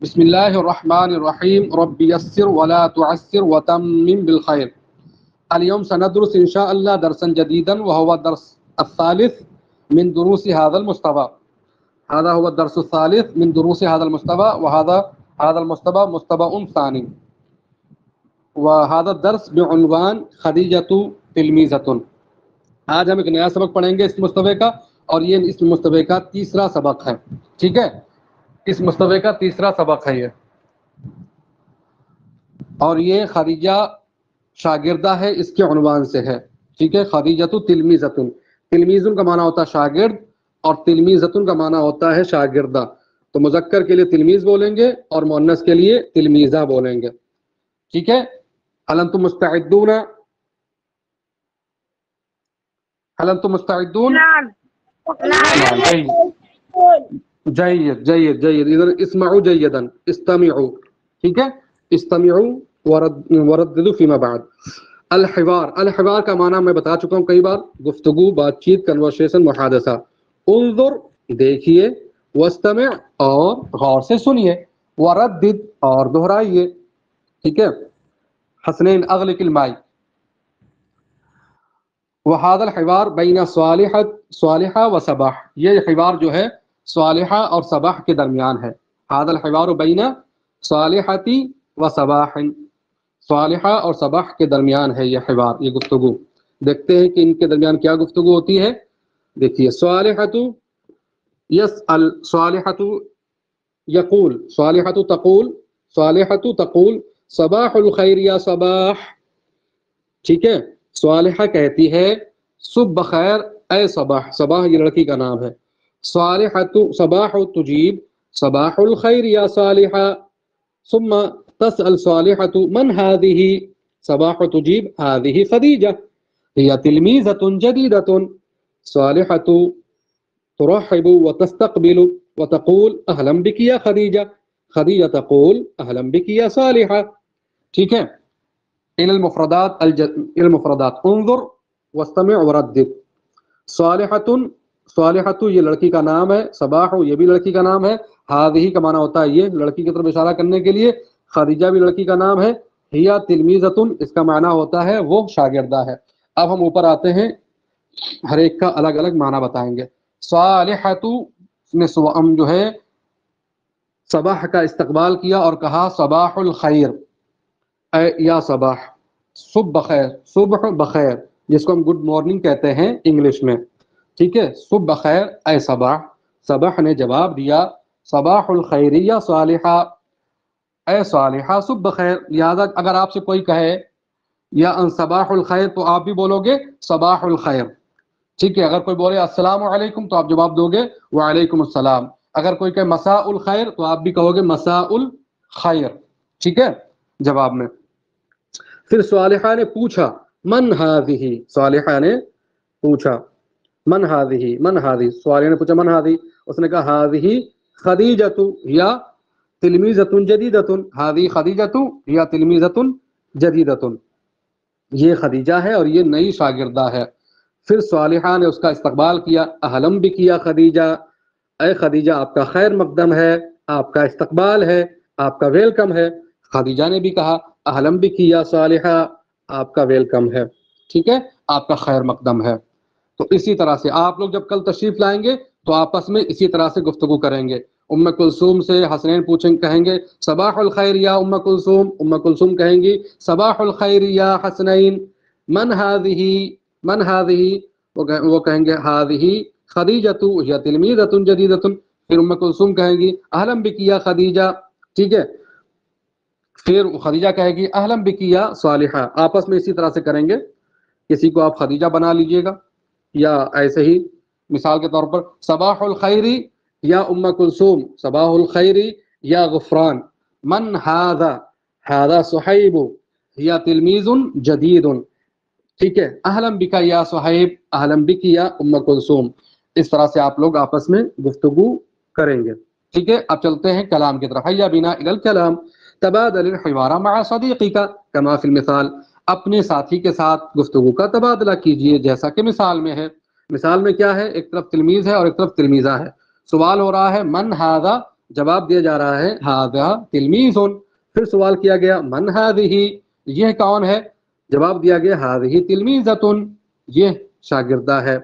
بسم اللہ الرحمن الرحیم رب یسر ولا تعسر وتمم بالخیر. اليوم سندرس ان شاء الله درسا جديدا وهو الدرس الثالث من دروس هذا المستوى. هذا هو الدرس الثالث من دروس هذا المستوى وهذا المستوى مستوى ثاني. وهذا الدرس بعنوان خدیجۃ تلمیذۃ. آج ہم ایک نیا سبق پڑھیں گے اس مستوے کا، اور یہ اس مستوے کا تیسرا سبق ہے. ٹھیک ہے، اس مستوے کا تیسرا سبق ہے یہ، اور یہ خدیجہ شاگردہ ہے، اس کے عنوان سے ہے. ٹھیک ہے، خدیجۃ تلمیذۃ. تلمیذ کا معنی ہوتا ہے شاگرد، اور تلمیذۃ کا معنی ہوتا ہے شاگردہ. تو مذکر کے لیے تلمیذ بولیں گے اور مؤنث کے لیے تلمیذہ بولیں گے. ٹھیک ہے، هل انتم مستعدون؟ هل انتم مستعدون؟ نعم. جيد جيد جيد. اذا اسمعوا جيدا، استمعوا. ٹھیک ہے، استمعوا ورددوا فيما بعد. الحوار، الحوار کا معنی میں بتا چکا ہوں کئی بار، گفتگو، بات چیت، کنورسیشن، محادثہ. انظر، دیکھیے، واستمع، اور غور سے سنیے، وردد، اور دہرائیے. ٹھیک ہے، حسنین اغلق المائی. وهذا الحوار بین صالحہ و صباح. یہ حوار جو ہے صالحہ اور صباح کے درمیان ہے. هذا الحوار بین صالحتی و صباح. صالحہ اور صباح کے درمیان ہے یہ حوار، یہ گفتگو. دیکھتے ہیں کہ ان کے درمیان کیا گفتگو ہوتی ہے. دیکھیے، صالحۃ یسأل، صالحۃ یقول، صالحۃ تقول، صالحۃ تقول صباح الخیر یا صباح. ٹھیک ہے، صالحہ کہتی ہے صبح بخیر اے صباح. صباح یہ لڑکی کا نام ہے. صالحۃ صباح تجیب صباح الخیر یا صالحہ. ثم تسأل صالحۃ من هذه. صباح تجیب هذه خدیجہ هي تلمیذۃ جدیدۃ. صالحۃ ترحب وتستقبل وتقول اهلا بك یا خدیجہ. خدیجہ تقول اهلا بك یا صالحہ. ٹھیک ہے. الى المفردات انظر واستمع وردد. صالحۃ، صالحۃ یہ لڑکی کا نام ہے. صباح یہ بھی لڑکی کا نام ہے. هذه کا معنی ہوتا ہے یہ، لڑکی کی طرف اشارہ کرنے کے لیے. خدیجہ بھی لڑکی کا نام ہے. ہی تلمیذۃ، اس کا معنی ہوتا ہے وہ شاگردہ ہے. اب ہم اوپر آتے ہیں، ہر ایک کا الگ الگ معنی بتائیں گے. صالحۃ نے جو ہے صباح کا استقبال کیا اور کہا صباح الخیر اے یا صباح، صبح بخیر، صبح بخیر، جس کو ہم گڈ مارننگ کہتے ہیں انگلش میں. ٹھیک ہے، صبح بخیر اے صباح. صباح نے جواب دیا صباح الخیر یا صالحہ، اے صالحہ صبح بخیر. لہذا اگر آپ سے کوئی کہے یا ان صباح الخیر تو آپ بھی بولو گے صباح الخیر. ٹھیک ہے، اگر کوئی بولے السلام علیکم تو آپ جواب دو گے وعلیکم السلام. اگر کوئی کہے مساء الخیر تو آپ بھی کہو گے مساء الخیر. ٹھیک ہے، جواب میں. پھر صالحہ نے پوچھا من هذه. صالحہ نے پوچھا من هذه، من هذه. صالحہ نے پوچھا من هذه، اس نے کہا هذه خدیجۃ یا تلمیذۃ جدیدۃ. هذه خدیجۃ یا تلمیذۃ جدیدۃ. یہ خدیجہ ہے اور یہ نئی شاگردہ ہے. پھر صالحہ نے اس کا استقبال کیا اہلا بک یا خدیجہ، اے خدیجہ آپ کا خیر مقدم ہے، آپ کا استقبال ہے، آپ کا ویلکم ہے. خدیجہ نے بھی کہا اہلا بک یا صالحہ، آپ کا ویلکم ہے. ٹھیک ہے، آپ کا خیر مقدم ہے. تو اسی طرح سے آپ لوگ جب کل تشریف لائیں گے تو آپس میں اسی طرح سے گفتگو کریں گے. ام کلثوم سے حسنین پوچھیں، کہیں گے صباح الخیر یا ام کلثوم. ام کلثوم کہیں گی صباح الخیر یا حسنین. من هذه، من هذه، وہ کہیں گے هذه خدیجۃ یا تلمیذۃ جدیدۃ. پھر ام کلثوم کہیں گی اہلا بک یا خدیجہ. ٹھیک ہے، پھر خدیجہ کہے گی اہلا بک یا صالحہ. آپس میں اسی طرح سے کریں گے. کسی کو آپ خدیجہ بنا لیجئے گا، یا ایسے ہی مثال کے طور پر صباح الخیر یا ام کلثوم، صباح الخیر یا غفران. من هذا، هذا صہیب یا تلمیذ جدید. ٹھیک ہے، اہلا بک یا صہیب، اہلا بک یا ام کلثوم. اس طرح سے آپ لوگ آپس میں گفتگو کریں گے. ٹھیک ہے، اب چلتے ہیں کلام کی طرف. حیا بنا الی الکلام. تبادل الحوار مع صدیقک کما فی المثال. اپنے ساتھی کے ساتھ گفتگو کا تبادلہ کیجئے جیسا کہ مثال میں ہے. مثال میں کیا ہے، ایک طرف تلمیذ ہے اور ایک طرف تلمیذہ ہے. سوال ہو رہا ہے من ھذا جواب دیا جا رہا ہے ھذا تلمیذ. پھر سوال کیا گیا من ھذہ، یہ کون ہے؟ جواب دیا گیا ھذہ تلمیذۃ، یہ شاگردہ ہے.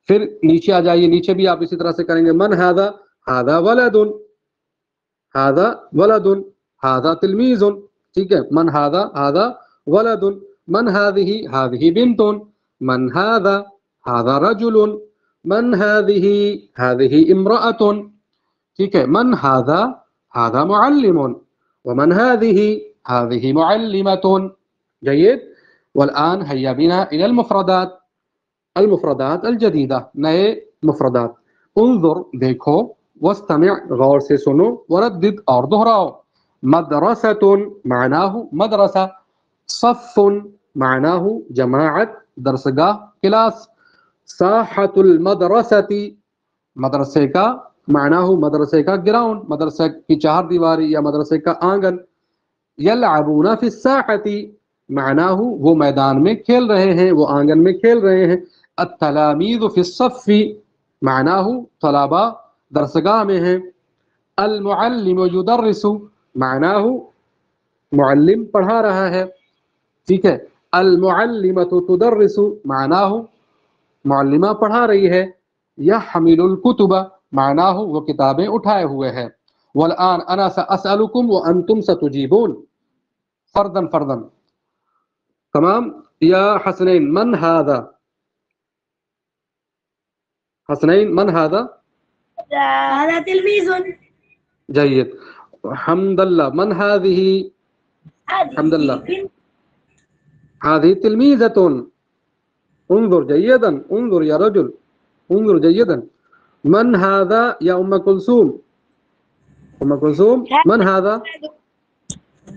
پھر نیچے آ جائیے، نیچے بھی آپ اسی طرح سے کریں گے من ھذا، ھذا ولد، ھذا ولد، ھذا تلمیذ. ٹھیک ہے، من ھذا، ھذا ولد، من ھذہ، ھذہ بنت، من ھذا، ھذا رجل، من ھذہ، ھذہ امرأۃ. ٹھیک ہے، من ھذا، ھذا معلم، ومن ھذہ، ھذہ معلمۃ. جيد. والآن هيا بنا إلى المفردات، المفردات الجديدة، نئے مفردات. انظر، دیکھو، واستمع، غور سے سنو، وردد، اور دہراؤ. مدرسة معناه مدرسة، صف معناه جماعت درسگاہ کلاس، ساحة المدرسة مدرسے کا معناه مدرسے کا گراؤنڈ، مدرسے کی چہار دیواری یا مدرسے کا آنگن. يلعبون في الساحة معناه وہ میدان میں کھیل رہے ہیں، وہ آنگن میں کھیل رہے ہیں. التلاميذ في الصف معناه طلباء درسگاہ میں ہیں. المعلم يدرس معناه معلم پڑھا رہا ہے. ٹھیک ہے، المعلمة تدرس معناه معلمہ پڑھا رہی ہے. يحمل الكتب معناه وہ کتابیں اٹھائے ہوئے ہیں. والآن انا سأسألكم وانتم ستجيبون فردا فردا. تمام. یا حسنین من هذا؟ حسنین من هذا؟ هذا تلميذ. جيد. حمد الله من هذه؟ حمد الله هذه تلميذة. انظر جيدا، انظر يا رجل، انظر جيدا. من هذا يا أم كلثوم؟ أم كلثوم من هذا؟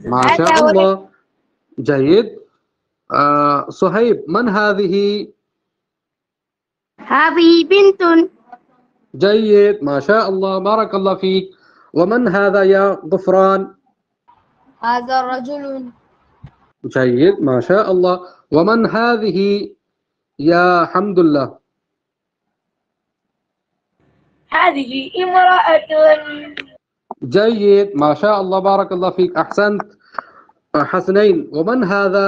ما شاء الله. جيد. صهيب من هذه؟ هذه بنت. جيد، ما شاء الله، بارك الله فيك. ومن هذا يا غفران؟ هذا رجل. جيد، ما شاء الله. ومن هذه يا حمد الله؟ هذه امرأة. جيد، ما شاء الله، بارك الله فيك، أحسنت. حسنين. ومن هذا؟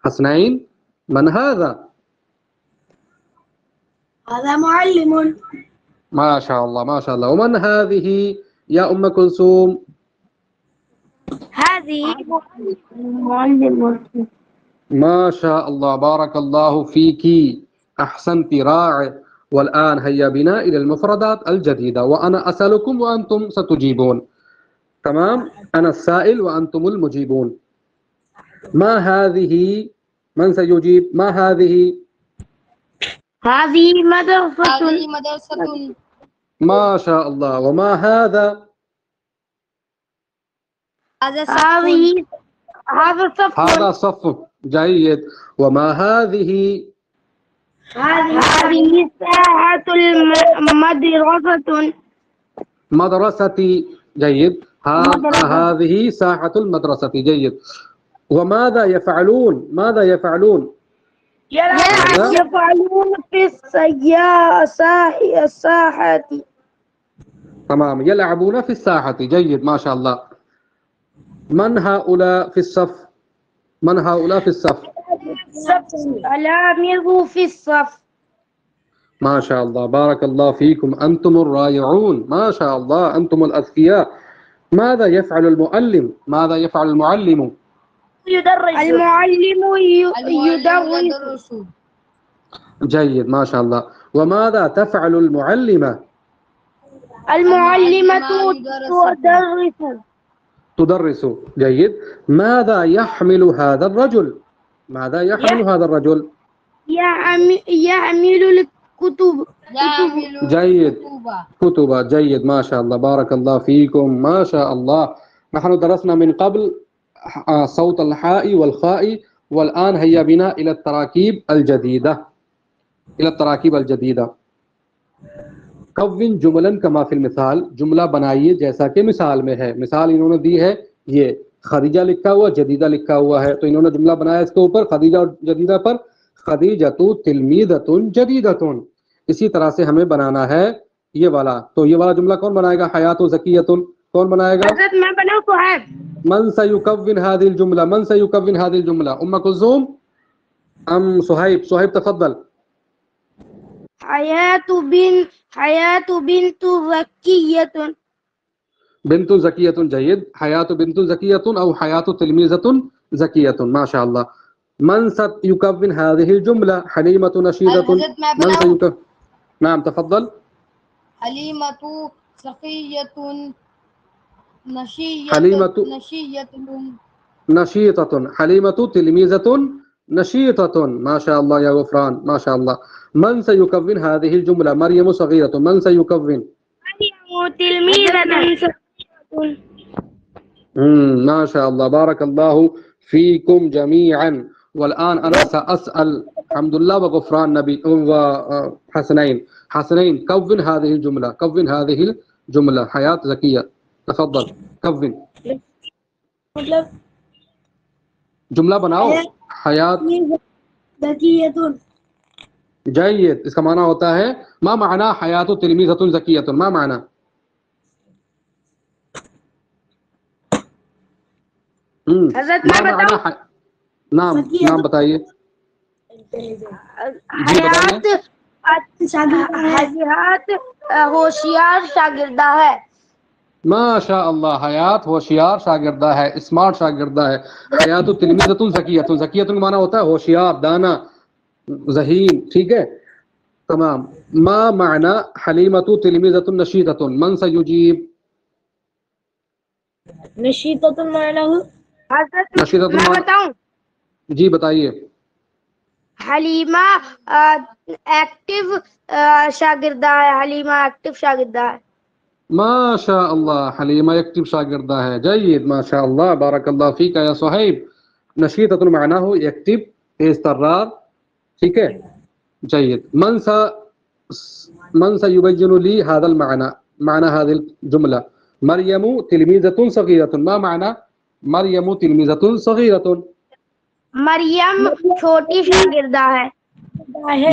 حسنين من هذا؟ هذا معلم. ما شاء الله، ما شاء الله. ومن هذه يا أم كلثوم؟ هذه معلم. ما شاء الله، بارك الله فيك، أحسنت، رائع. والآن هيا بنا إلى المفردات الجديدة، وأنا أسألكم وأنتم ستجيبون. تمام، أنا السائل وأنتم المجيبون. ما هذه؟ من سيجيب؟ ما هذه؟ هذه مدرسة. ما شاء الله. وما هذا؟ هذا صف. هذا صف. جيد. وما هذه؟ هذه ساحة المدرسة. مدرستي. جيد. هذه ساحة المدرسة. جيد. وماذا يفعلون؟ ماذا يفعلون؟ يفعلون في الساحة. تمام، يلعبون في الساحة. جيد، ما شاء الله. من هؤلاء في الصف؟ من هؤلاء في الصف؟ تلاميذ في الصف. ما شاء الله، بارك الله فيكم، أنتم الرائعون، ما شاء الله، أنتم الأذكياء. ماذا يفعل المعلم؟ ماذا يفعل المعلم؟ المعلم يدرس. جيد، ما شاء الله. وماذا تفعل المعلمة؟ المعلمة تدرس. جيد. ماذا يحمل هذا الرجل؟ ماذا يحمل هذا الرجل؟ يحمل الكتب. جيد، كتب. جيد، ما شاء الله، بارك الله فيكم، ما شاء الله. نحن درسنا من قبل صوت الحاء والخاء، والآن هيا بنا إلى التراكيب الجديدة، إلى التراكيب الجديدة. کون جملا کما فی المثال، جملہ بنائیے جیسا کہ مثال میں ہے. مثال انہوں نے دی ہے، یہ خدیجہ لکھا ہوا، جدیدہ لکھا ہوا ہے، تو انہوں نے جملہ بنایا اس کے اوپر خدیجہ اور جدیدہ پر. خدیجۃ تلمیذۃ جدیدۃ. اسی طرح سے ہمیں بنانا ہے یہ والا. تو یہ والا جملہ کون بنائے گا؟ حیات زکیۃ. کون بنائے گا؟ حضرت میں بناؤں صہیب. من سيكون هذه الجملة؟ من سيكون هذه الجملة؟ أم كلثوم أم صہیب؟ صہیب تفضل. حیات بنت زکیۃ. بنت زكية. جيد. حياة بنت زكية أو حياة تلميذة زكية. ما شاء الله. من سيكون هذه الجملة؟ حليمة نشيدة. من سيكون؟ نعم تفضل. حليمة سخية حليمة نشيطة. حليمة تلميذة نشيطة. ما شاء الله يا غفران، ما شاء الله. من سيكون هذه الجملة؟ مريم صغيرة. من سيكون؟ تلميذة. ما شاء الله، بارك الله فيكم جميعا. والآن أنا سأسأل الحمد لله وغفران نبي وحسنين. حسنين كون هذه الجملة. كون هذه الجملة. حياة زكية. تفضل كون. جملہ بناؤ. حیات زکیۃ. جيد. اس کا معنی ہوتا ہے ما معنی حیات تلمیذۃ زکیۃ؟ ما معنی؟ حضرت میں بتاؤں. نام نام بتائیے. حیات ہوشیار شاگردہ ہے. ما شاء اللہ. حیات ہوشیار شاگردہ ہے، اسمارٹ شاگردہ ہے. حیات تلمیذۃ زکیۃ. زکیۃ کا معنی ہوتا ہے ہوشیار، دانا، ذہین. ٹھیک ہے تمام. ما معنی حلیمۃ تلمیذۃ نشیطۃ؟ من سیجیب؟ نشیطۃ معنی حضرت نشیطۃ میں بتاؤں. جی بتائیے. حلیمہ ایکٹیو شاگردہ ہے. حلیمہ ایکٹیو شاگردہ ہے. ما شاء اللہ. حلیمہ ایکٹیو شاگردہ ہے. جید. ما شاء اللہ، بارک اللہ فیک یا صہیب. نشیطۃ معنی ہو ایکٹیو، تیز ترار. ٹھیک ہے جید. من سيبين لي هذا المعنى؟ معنى هذه الجملة. مريم تلميذة صغيرة. ما معنى مريم تلميذة صغيرة؟ مریم چھوٹی شاگردہ ہے.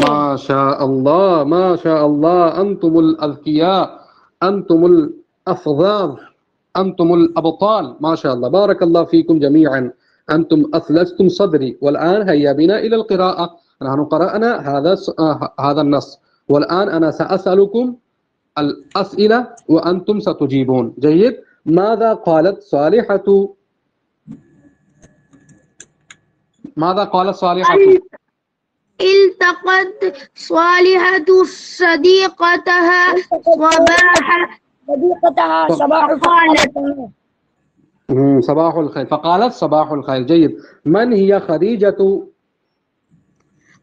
ما شاء الله، ما شاء الله. أنتم الأذكياء، أنتم الأفضال، أنتم الأبطال. ما شاء الله، بارك الله فيكم جميعا. أنتم أثلجتم صدري. والآن هيا بنا إلى القراءة. نحن قرأنا هذا النص، والآن أنا سأسألكم الأسئلة وأنتم ستجيبون. جيد. ماذا قالت صالحة؟ ماذا قالت صالحة؟ التقت صالحة صديقتها صباح الخير. فقالت صباح الخير. جيد. من هي خديجة؟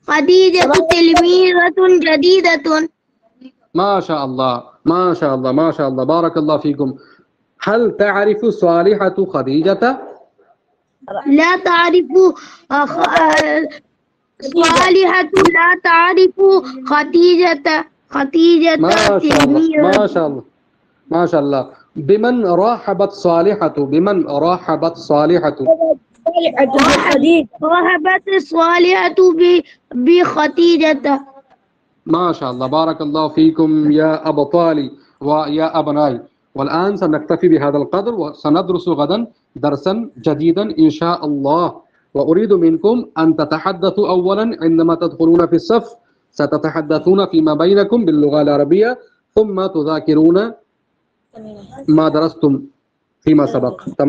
خديجة تلميذة جديدة. ما شاء الله، ما شاء الله، ما شاء الله، بارك الله فيكم. هل تعرف صالحة خديجة؟ لا تعرف صالحة لا تعرف خديجة. ما شاء الله، ما شاء الله، ما شاء الله. بمن راحبت صالحة؟ بمن راحبت صالحة؟ رحبت صالحة بخديجة. ما شاء الله، بارك الله فيكم يا أبطالي ويا أبنائي. والآن سنكتفي بهذا القدر وسندرس غدا درسا جديدا إن شاء الله. وأريد منكم أن تتحدثوا أولا عندما تدخلون في الصف. ستتحدثون فيما بينكم باللغة العربية، ثم تذاكرون ما درستم فيما سبق. تمام.